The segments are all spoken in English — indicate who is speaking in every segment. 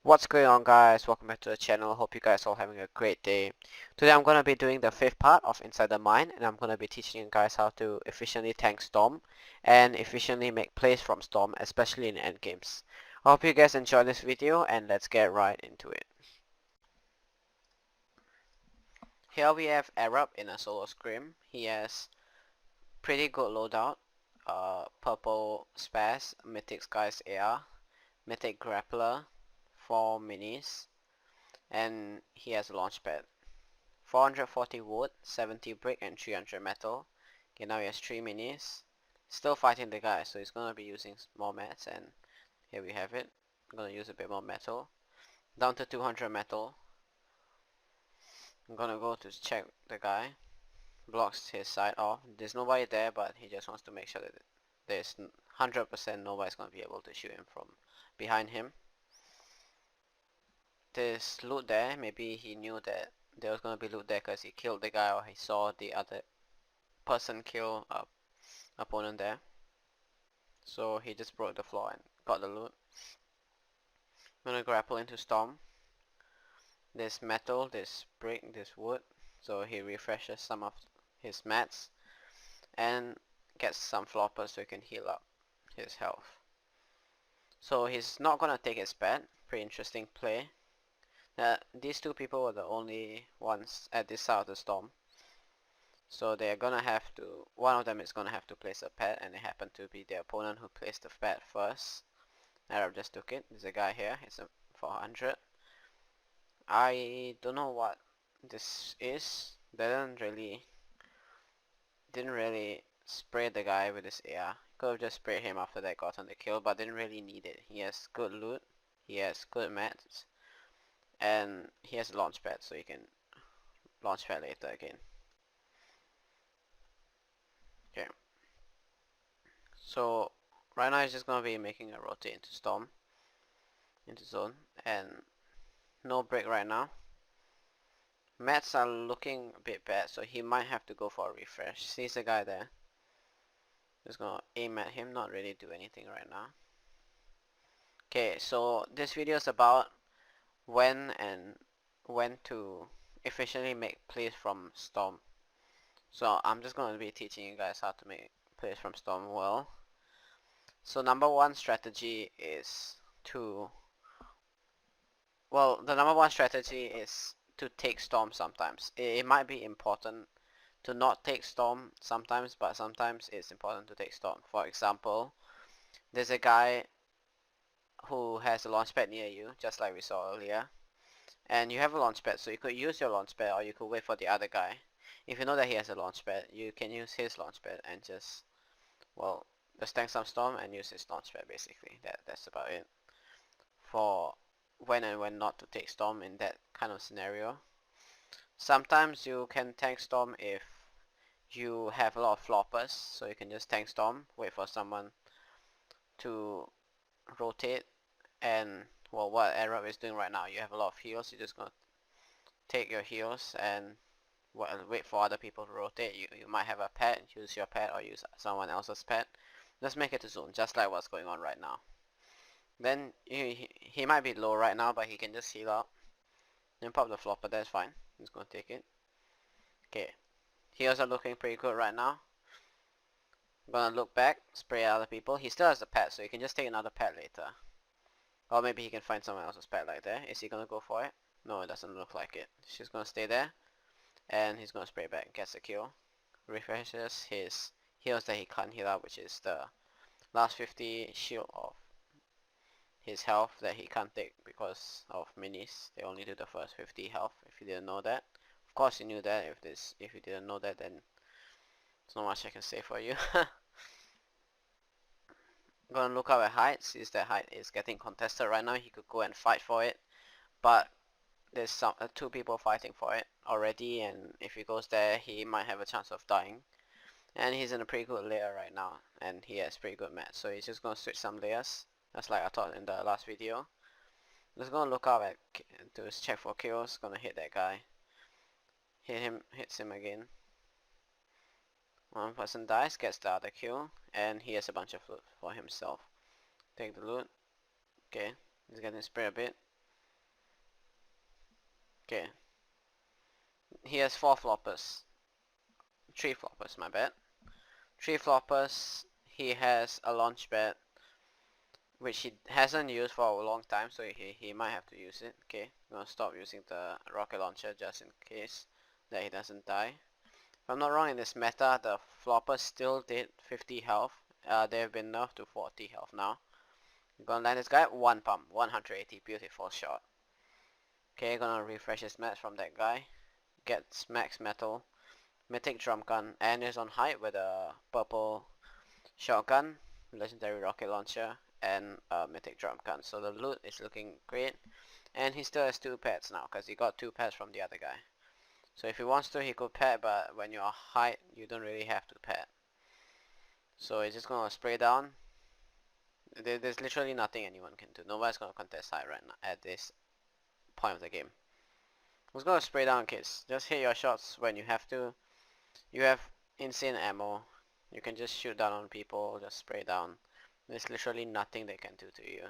Speaker 1: What's going on, guys? Welcome back to the channel. Hope you guys all having a great day. Today I'm going to be doing the fifth part of Inside the Mine, and I'm going to be teaching you guys how to efficiently tank Storm and efficiently make plays from Storm, especially in endgames. I hope you guys enjoy this video, and let's get right into it. Here we have Arab in a solo scrim. He has pretty good loadout, purple Spaz, Mythic Skies AR, Mythic Grappler, 4 minis, and he has a launch pad. 440 wood, 70 brick, and 300 metal. Okay, now he has 3 minis. Still fighting the guy, so he's gonna be using more mats, and here we have it. I'm gonna use a bit more metal. Down to 200 metal. I'm gonna go to check the guy. Blocks his side off. There's nobody there, but he just wants to make sure that there's 100% nobody's gonna be able to shoot him from behind him. There's loot there. Maybe he knew that there was gonna be loot there because he killed the guy, or he saw the other person kill a opponent there. So he just broke the floor and got the loot. I'm gonna grapple into Storm. There's metal, there's brick, there's wood. So he refreshes some of his mats and gets some floppers so he can heal up his health. So he's not gonna take his pet. Pretty interesting play. These two people were the only ones at this side of the storm. So they're gonna have to, one of them is gonna have to place a pet, and it happened to be the opponent who placed the pet first. Arab just took it. There's a guy here, it's a 400. I don't know what this is. Didn't really spray the guy with his AR. Could have just sprayed him after that got on the kill, but didn't really need it. He has good loot, he has good mats, and he has a launch pad, so he can launch pad later again. Okay. So right now he's just gonna be making a rotate into storm, into zone, and no break right now. Mats are looking a bit bad, so he might have to go for a refresh. Sees the guy there. Just gonna aim at him, not really do anything right now. Okay, so this video is about when to efficiently make plays from Storm. So I'm just gonna be teaching you guys how to make plays from Storm well. So number one strategy is to, well, the number one strategy is to take Storm sometimes. It might be important to not take Storm sometimes, but sometimes it's important to take Storm. For example, there's a guy who has a launch pad near you, just like we saw earlier, and you have a launch pad, so you could use your launch pad, or you could wait for the other guy. If you know that he has a launch pad, you can use his launch pad and just, well, just tank some Storm and use his launch pad. Basically, that's about it for when and when not to take Storm in that kind of scenario. Sometimes you can tank Storm if you have a lot of floppers, so you can just tank Storm, wait for someone to rotate, and, well, what Arab is doing right now, you have a lot of heals, you're just gonna take your heals and wait for other people to rotate. You might have a pet, use your pet or use someone else's pet. Just make it to zone, just like what's going on right now. Then he might be low right now, but he can just heal up. Then pop the flopper, that's fine. He's gonna take it. Okay. Heals are looking pretty good right now. I'm gonna look back, spray other people. He still has a pet, so he can just take another pet later. Or maybe he can find someone else's pet like there. Is he gonna go for it? No, it doesn't look like it. She's gonna stay there. And he's gonna spray back, gets a kill. Refreshes his heals that he can't heal up, which is the last 50 shield of his health that he can't take because of minis. They only do the first 50 health, if you didn't know that. Of course you knew that. If you didn't know that, then there's not much I can say for you. Gonna look up at height, sees that height is getting contested right now. He could go and fight for it, but there's two people fighting for it already, and if he goes there, he might have a chance of dying. And he's in a pretty good layer right now, and he has pretty good mats, so he's just gonna switch some layers, just like I taught in the last video. Just gonna look out at to check for kills. Gonna hit that guy. Hits him again. One person dies, gets the other kill, and he has a bunch of loot for himself. Take the loot. Okay, he's getting sprayed a bit. Okay. He has 4 floppers. 3 floppers, my bad. 3 floppers. He has a launch pad, which he hasn't used for a long time, so he might have to use it. Okay, I'm gonna stop using the rocket launcher just in case that he doesn't die. If I'm not wrong, in this meta, the floppers still did 50 health. They've been nerfed to 40 health now. I'm gonna land this guy, 1 pump, 180, beautiful shot. Okay, gonna refresh his match from that guy. Gets max metal, mythic drum gun, and is on height with a purple shotgun, legendary rocket launcher, and a mythic drum gun. So the loot is looking great, and he still has 2 pets now because he got 2 pets from the other guy. So if he wants to, he could pet, but when you're height, you don't really have to pet. So he's just gonna spray down. There's literally nothing anyone can do. Nobody's gonna contest height right now at this point of the game. Who's gonna spray down, kids? Just hit your shots when you have to. You have insane ammo. You can just shoot down on people, just spray down. There's literally nothing they can do to you.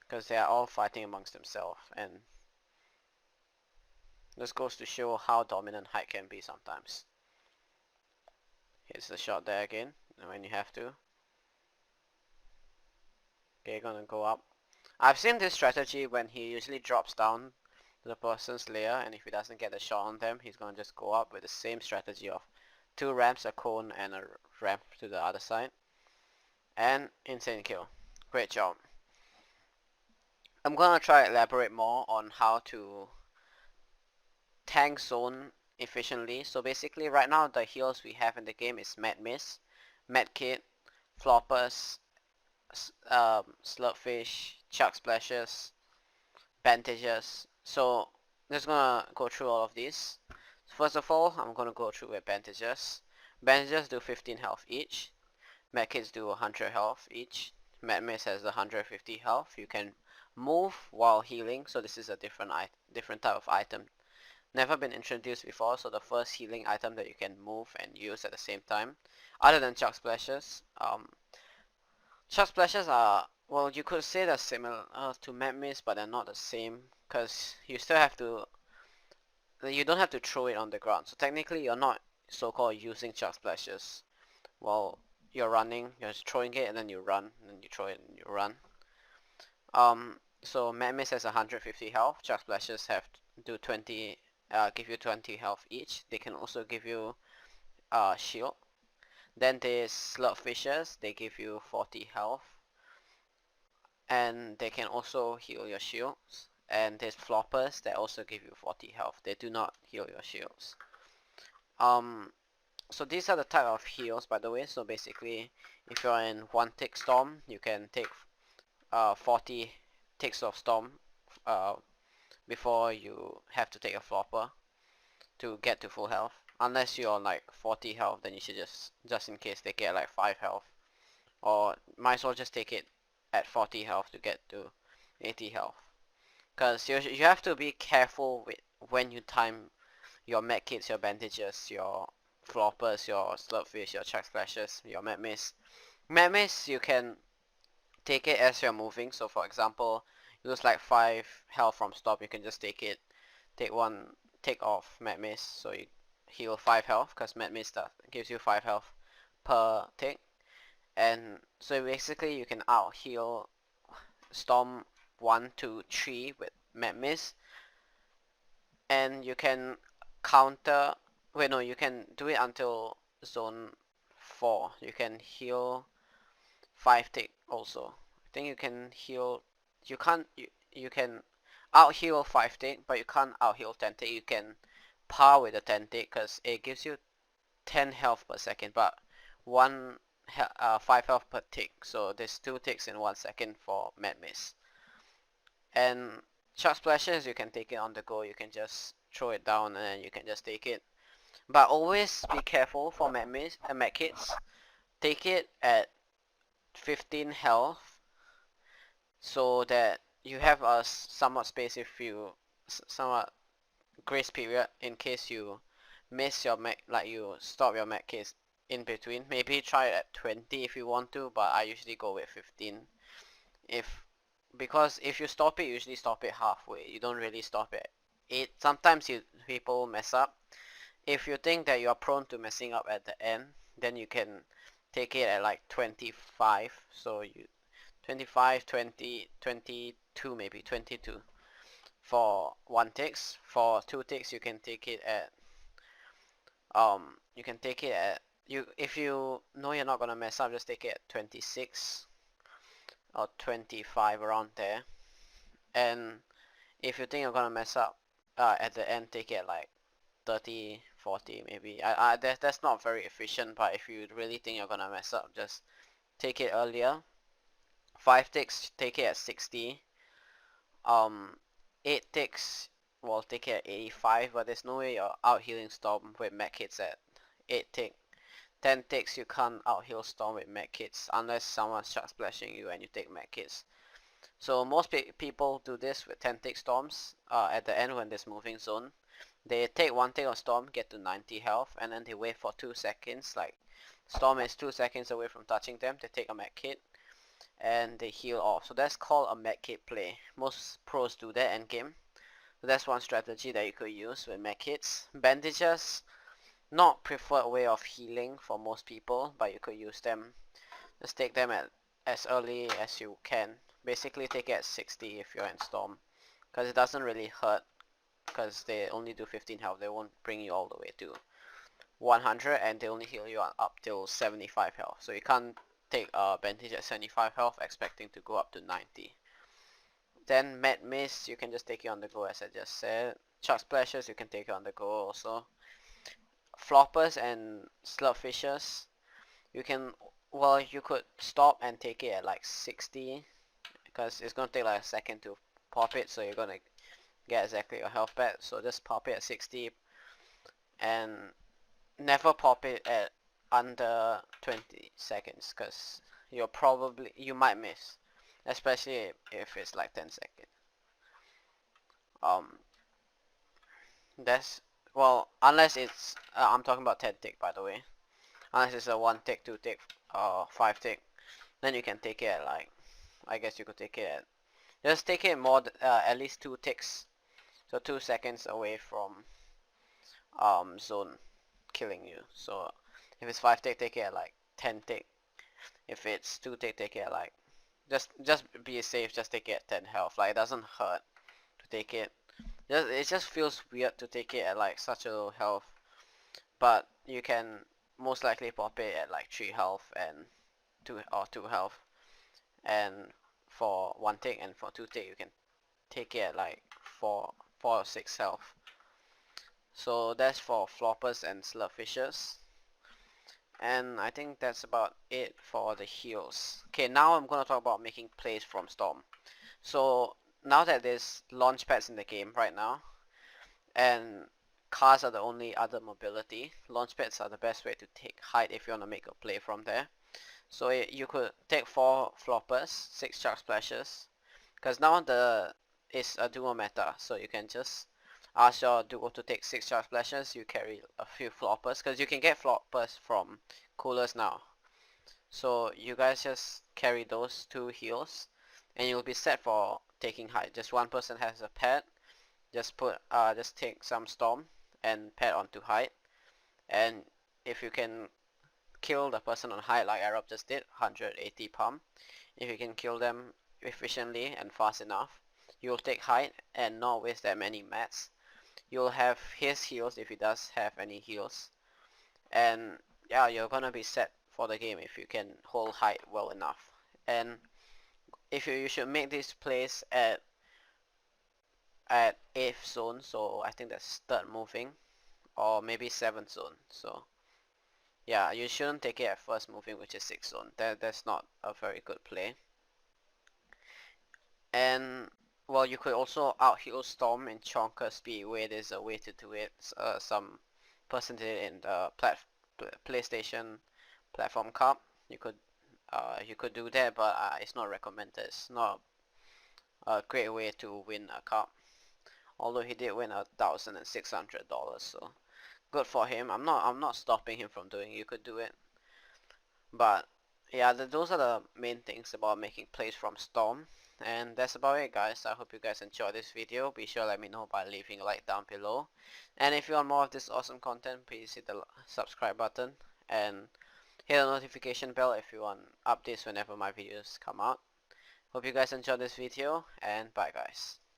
Speaker 1: Because they are all fighting amongst themselves, and this goes to show how dominant height can be sometimes. Here's the shot there again, when you have to. Okay, gonna go up. I've seen this strategy when he usually drops down to the person's layer, and if he doesn't get a shot on them, he's gonna just go up with the same strategy of 2 ramps, a cone, and a ramp to the other side. And insane kill. Great job. I'm gonna try to elaborate more on how to tank zone efficiently. So basically right now the heals we have in the game is Med Mist, Medkit, Floppers, Slurpfish, Chuck Splashes, Bandages. So just gonna go through all of these. First of all, I'm gonna go through with Bandages. Bandages do 15 health each. Medkits do 100 health each. Med Mist has 150 health. You can move while healing, so this is a different type of item. Never been introduced before, so the first healing item that you can move and use at the same time. Other than Chuck Splashes. Chuck Splashes are, well, you could say they're similar to Med Mist, but they're not the same, because you still have to, you don't have to throw it on the ground. So technically you're not so-called using Chuck Splashes while you're running. You're just throwing it and then you run, and then you throw it and you run. So Med Mist has 150 health. Chuck Splashes do 20, give you 20 health each. They can also give you shield. Then there's Slurpfishes. They give you 40 health, and they can also heal your shields. And there's Floppers that also give you 40 health. They do not heal your shields. So these are the type of heals, by the way. So basically, if you're in 1 tick storm, you can take 40 ticks of storm before you have to take a flopper to get to full health. Unless you're on like 40 health, then you should just in case take it at like 5 health. Or might as well just take it at 40 health to get to 80 health. Because you have to be careful with when you time your medkits, your bandages, your floppers, your slurpfish, your chuck splashes, your med mist. Med mist you can take it as you're moving. So for example, you lose like 5 health from stop, you can just take it, take off Med Mist, so you heal 5 health, because Med Mist gives you 5 health per tick. And so basically you can out heal Storm 1 to 3 with Med Mist, and you can counter, wait no, you can do it until zone 4. You can heal 5 tick also. I think you can heal, you can't, you can out heal 5 tick, but you can't out heal 10 tick. You can par with the 10 tick because it gives you 10 health per second, but 5 health per tick. So there's 2 ticks in 1 second for Med Mist. And Chuck Splashes, you can take it on the go. You can just throw it down and then you can just take it. But always be careful for Med Mist and Med Kits. Take it at 15 health so that you have a somewhat space if you somewhat grace period in case you miss your mech, like you stop your mech case in between. Maybe try it at 20 if you want to, but I usually go with 15 because if you stop it, you usually stop it halfway. You don't really stop it sometimes people mess up. If you think that you are prone to messing up at the end, then you can take it at like 25. So you 25, 20, 22 maybe 22 for one ticks. For two ticks, you can take it at you can take it at you if you know you're not gonna mess up, just take it at 26 or 25 around there. And if you think you're gonna mess up at the end, take it at like 30, 40 maybe. That's not very efficient, but if you really think you're gonna mess up, just take it earlier. 5 ticks, take it at 60. Um, 8 ticks, well, take it at 85, but there's no way you're out healing Storm with mech hits at 8 tick. 10 ticks, you can't out heal Storm with mech hits unless someone's Shark Splashing you and you take mech hits. So most people do this with 10 tick Storms at the end when there's moving zone. They take one tick of Storm, get to 90 health, and then they wait for 2 seconds. Like, Storm is 2 seconds away from touching them. They take a mech hit, and they heal off. So that's called a mech hit play. Most pros do that endgame. So that's one strategy that you could use with mech hits. Bandages, not preferred way of healing for most people, but you could use them. Just take them at as early as you can. Basically take it at 60 if you're in Storm, because it doesn't really hurt, because they only do 15 health. They won't bring you all the way to 100, and they only heal you up till 75 health. So you can't take a bandage at 75 health expecting to go up to 90. Then Mad Mist, you can just take it on the go, as I just said. Chuck Splashes, you can take it on the go also. Floppers and Slurpfishes, you can, well, you could stop and take it at like 60, because it's gonna take like a second to pop it, so you're gonna get exactly your health back. So just pop it at 60, and never pop it at under 20 seconds, because you might miss, especially if it's like 10 seconds. Um, that's, well, unless it's, I'm talking about 10 tick by the way. Unless it's a 1 tick, 2 tick, 5 tick, then you can take it at like, I guess you could take it at, just take it more, at least 2 ticks. So 2 seconds away from zone killing you. So if it's 5 tick, take it at like 10 tick. If it's 2 tick, take it at like, just be safe, just take it at 10 health. Like, it doesn't hurt to take it. It just feels weird to take it at like such a low health. But you can most likely pop it at like 3 health and 2 health. And for 1 tick and for 2 tick, you can take it at like 4 or 6 health. So that's for floppers and slurpfishes. And I think that's about it for the heals. Okay, now I'm gonna talk about making plays from Storm. So now that there's launch pads in the game right now, and cars are the only other mobility, launch pads are the best way to take height if you want to make a play from there. So you could take 4 floppers, 6 shark splashes, because now it's a duo meta, so you can just ask your duo to take 6 shark splashes, you carry a few floppers, because you can get floppers from coolers now. So you guys just carry those 2 heals, and you'll be set for taking height. Just one person has a pet, just take some storm and pet onto height, and if you can kill the person on height like Arab just did, 180 pump. If you can kill them efficiently and fast enough, you'll take height and not waste that many mats. You'll have his heals if he does have any heals. And yeah, you're gonna be set for the game if you can hold height well enough. And if you should make this plays at 8th zone, so I think that's 3rd moving, or maybe 7th zone. So yeah, you shouldn't take it at 1st moving, which is 6th zone. That's not a very good play. And well, you could also out heal Storm in Chonker Speedway. There's a way to do it. Some person did it in the PlayStation Platform Cup. You could do that, but it's not recommended. It's not a great way to win a cup. Although he did win $1,600, so good for him. I'm not stopping him from doing it. You could do it, but yeah, those are the main things about making plays from Storm. And that's about it, guys. I hope you guys enjoyed this video. Be sure to let me know by leaving a like down below. And if you want more of this awesome content, please hit the subscribe button and hit the notification bell if you want updates whenever my videos come out. Hope you guys enjoyed this video, and bye guys.